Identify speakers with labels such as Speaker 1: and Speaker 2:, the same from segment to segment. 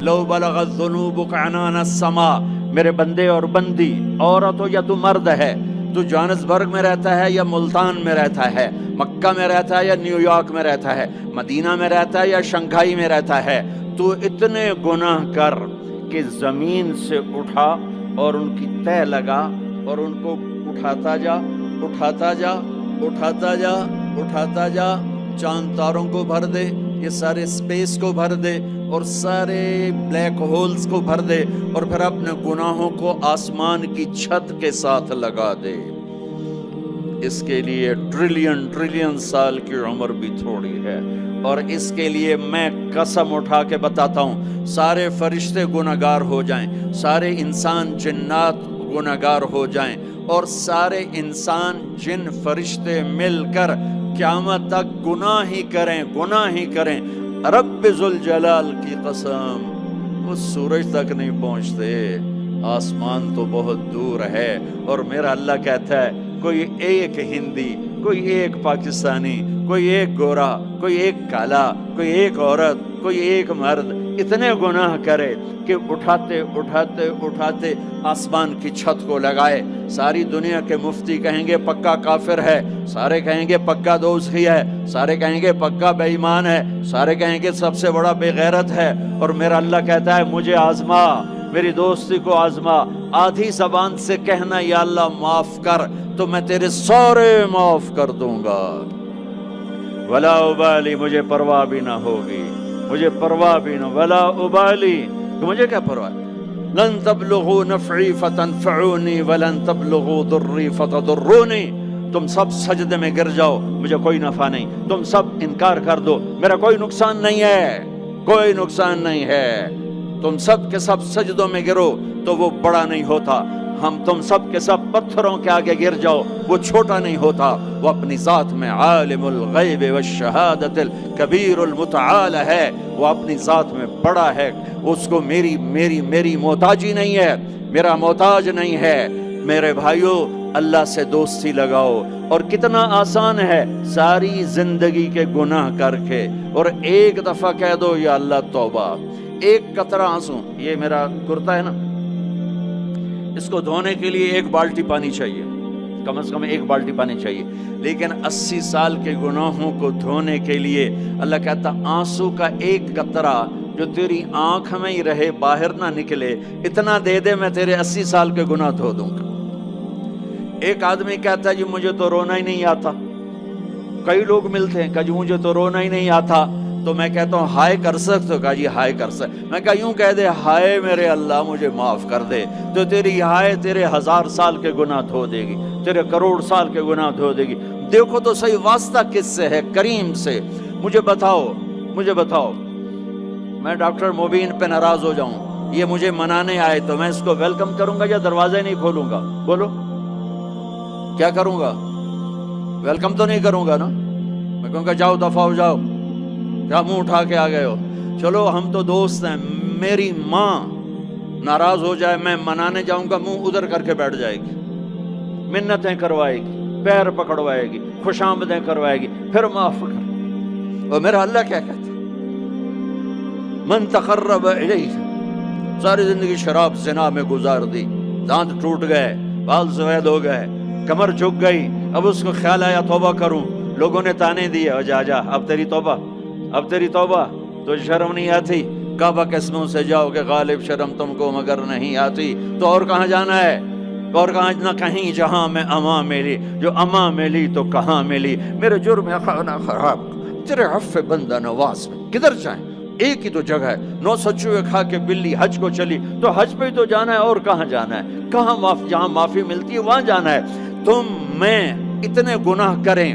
Speaker 1: لو بلغت ذنوبک Annan السما، میرے بندے اور بندی، عورت ہو یا تو مرد ہے، تو جوہانسبرگ میں رہتا ہے یا ملتان میں رہتا ہے، مکہ میں رہتا ہے یا نیو یارک میں رہتا ہے، مدینہ میں رہتا ہے یا شنگھائی میں رہتا ہے، تو اتنے گناہ کر کہ زمین سے اٹھا اور ان کی تہ لگا اور ان کو اٹھاتا جا، اٹھاتا جا، اٹھاتا جا، اٹھاتا جا، چاند تاروں کو بھر دے، یہ سارے سپیس کو بھر دے اور سارے بلیک ہولز کو بھر دے، اور پھر اپنے گناہوں کو آسمان کی چھت کے ساتھ لگا دے۔ اس کے لیے ٹریلین سال کی عمر بھی تھوڑی ہے، اور اس کے لیے میں قسم اٹھا کے بتاتا ہوں، سارے فرشتے گناہگار ہو جائیں، سارے انسان جنات گناہگار ہو جائیں، اور سارے انسان جن فرشتے مل کر قیامت تک گناہ ہی کریں، رب ذوالجلال کی قسم وہ سورج تک نہیں پہنچتے، آسمان تو بہت دور ہے۔ اور میرا اللہ کہتا ہے کوئی ایک ہندی، کوئی ایک پاکستانی، کوئی ایک گورا، کوئی ایک کالا، کوئی ایک عورت، کوئی ایک مرد اتنے گناہ کرے کہ اٹھاتے اٹھاتے اٹھاتے آسمان کی چھت کو لگائے، ساری دنیا کے مفتی کہیں گے پکا کافر ہے، سارے کہیں گے پکا دوزخی ہے، سارے کہیں گے پکا بے ایمان ہے، سارے کہیں گے سب سے بڑا بے غیرت ہے، اور میرا اللہ کہتا ہے مجھے آزما، میری دوستی کو آزما، آدھی زبان سے کہنا یا اللہ معاف کر، تو میں تیرے سارے معاف کر دوں گا، ولا ابالی، مجھے پرواہ بھی نہ ہوگی، مجھے پرواہ بھی نہ، ولا ابالی، کہ مجھے کیا پرواہ، لن تبلغوا نفعی فتنفعونی ولن تبلغوا ضری فتضرونی، تم سب سجدے میں گر جاؤ مجھے کوئی نفع نہیں، تم سب انکار کر دو میرا کوئی نقصان نہیں ہے، کوئی نقصان نہیں ہے، تم سب کے سب سجدوں میں گرو تو وہ بڑا نہیں ہوتا، ہم تم سب کے سب پتھروں کے آگے گر جاؤ وہ چھوٹا نہیں ہوتا، وہ اپنی ذات میں عالم الغیب والشہادت الکبیر المتعال ہے، وہ اپنی ذات میں بڑا ہے، اس کو میری محتاجی نہیں ہے، میرا محتاج نہیں ہے۔ میرے بھائیوں اللہ سے دوستی لگاؤ، اور کتنا آسان ہے، ساری زندگی کے گناہ کر کے اور ایک دفعہ کہہ دو یا اللہ توبہ، ایک قطرہ آنسو، یہ میرا کرتا ہے نا، اس کو دھونے کے لیے ایک بالٹی پانی چاہیے، کم از کم ایک بالٹی پانی چاہیے، لیکن 80 سال کے گناہوں کو دھونے کے لیے اللہ کہتا آنسو کا ایک قطرہ جو تیری آنکھ میں ہی رہے باہر نہ نکلے، اتنا دے دے میں تیرے 80 سال کے گناہ دھو دوں گا۔ ایک آدمی کہتا ہے جی مجھے تو رونا ہی نہیں آتا، کئی لوگ ملتے ہیں کہ جی مجھے تو رونا ہی نہیں آتا، تو میں کہتا ہوں ہائے کر سکتے ہو؟ کہا جی ہائے کر سکتے، میں کہا یوں کہہ دے ہائے میرے اللہ مجھے معاف کر دے، تو تیری ہائے تیرے 1000 سال کے گناہ دھو دے گی، تیرے کروڑ سال کے گناہ دھو دے گی۔ دیکھو تو صحیح واسطہ کس سے ہے؟ کریم سے۔ مجھے بتاؤ میں ڈاکٹر مبین پہ ناراض ہو جاؤں، یہ مجھے منانے آئے تو میں اس کو ویلکم کروں گا یا دروازے نہیں کھولوں گا؟ بولو کیا کروں گا؟ ویلکم تو نہیں کروں گا نا، میں کہوں گا جاؤ دفعہ ہو جاؤ، کیا منہ اٹھا کے آ گئے ہو؟ چلو ہم تو دوست ہیں، میری ماں ناراض ہو جائے میں منانے جاؤں گا، منہ ادھر کر کے بیٹھ جائے گی، منتیں کروائے گی، پیر پکڑوائے گی، خوش آمدیں کروائے گی، پھر معاف کر۔ اور میرا اللہ کیا کہتا ہے؟ من تقرب الیہ، ساری زندگی شراب زنا میں گزار دی، دانت ٹوٹ گئے، بال سفید ہو گئے، کمر جھک گئی، اب اس کو خیال آیا توبہ کروں، لوگوں نے تانے دیے جا اب تیری توبہ، تو شرم نہیں آتی؟ کعبہ کے منہ سے جاؤ کہ غالب شرم تم کو مگر نہیں آتی، تو اور کہاں جانا ہے؟ اور کہاں نہ کہیں جہاں میں اما ملی، جو اما ملی تو کہاں ملی، میرے جرم خانہ خراب تیرے عفو بندہ نواز میں کدھر جائیں؟ ایک ہی تو جگہ ہے، 900 چوہے کھا کے بلی حج کو چلی، تو حج پہ ہی تو جانا ہے، اور کہاں جانا ہے؟ کہاں جہاں معافی ملتی ہے وہاں جانا ہے۔ تم میں اتنے گناہ کریں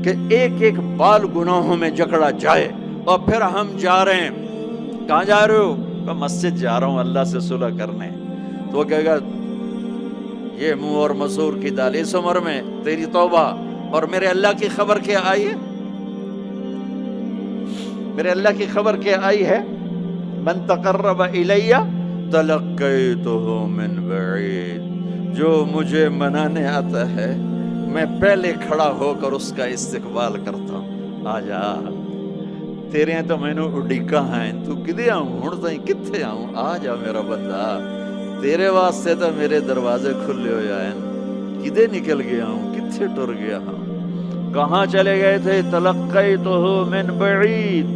Speaker 1: کہ ایک ایک بال گناہوں میں جکڑا جائے، اور پھر ہم جا رہے ہیں، کہاں جا رہے ہو؟ میں مسجد جا رہا ہوں اللہ سے صلح کرنے، تو وہ کہے گا یہ منہ اور مسور کی دال، اس عمر میں تیری توبہ، اور میرے اللہ کی خبر کیا آئی ہے؟ میرے اللہ کی خبر کیا آئی ہے؟ من تقرب الیہ تلقیتہ من بعید، جو مجھے منانے آتا ہے میں پہلے کھڑا ہو کر اس کا استقبال کرتا ہوں، آجا تیرے تو مینوں اڈیکاں ہیں، تو کدے آؤں ہن تائیں کتھے آؤں، آ جا میرا بندہ، تیرے واسطے تو میرے دروازے کھلے ہوئے ہیں، کدے نکل گیا ہوں، کتھے ٹر گیا ہوں، کہاں چلے گئے تھے؟ تلقیتہ من بعید،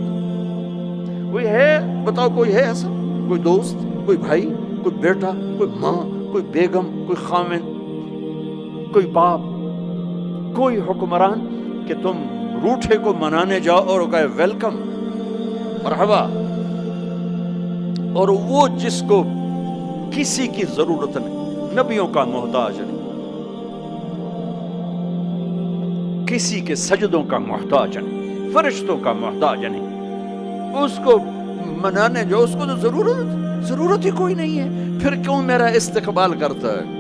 Speaker 1: کوئی ہے بتاؤ، کوئی ہے ایسا، کوئی دوست، کوئی بھائی، کوئی بیٹا، کوئی ماں، کوئی بیگم، کوئی خامن، کوئی باپ، کوئی حکمران کہ تم روٹھے کو منانے جاؤ اور وہ کہے ویلکم، مرحبا، اور وہ جس کو کسی کی ضرورت نہیں، نبیوں کا محتاج نہیں، کسی کے سجدوں کا محتاج نہیں، فرشتوں کا محتاج نہیں، اس کو منانے جو اس کو تو ضرورت ہی کوئی نہیں ہے، پھر کیوں میرا استقبال کرتا ہے؟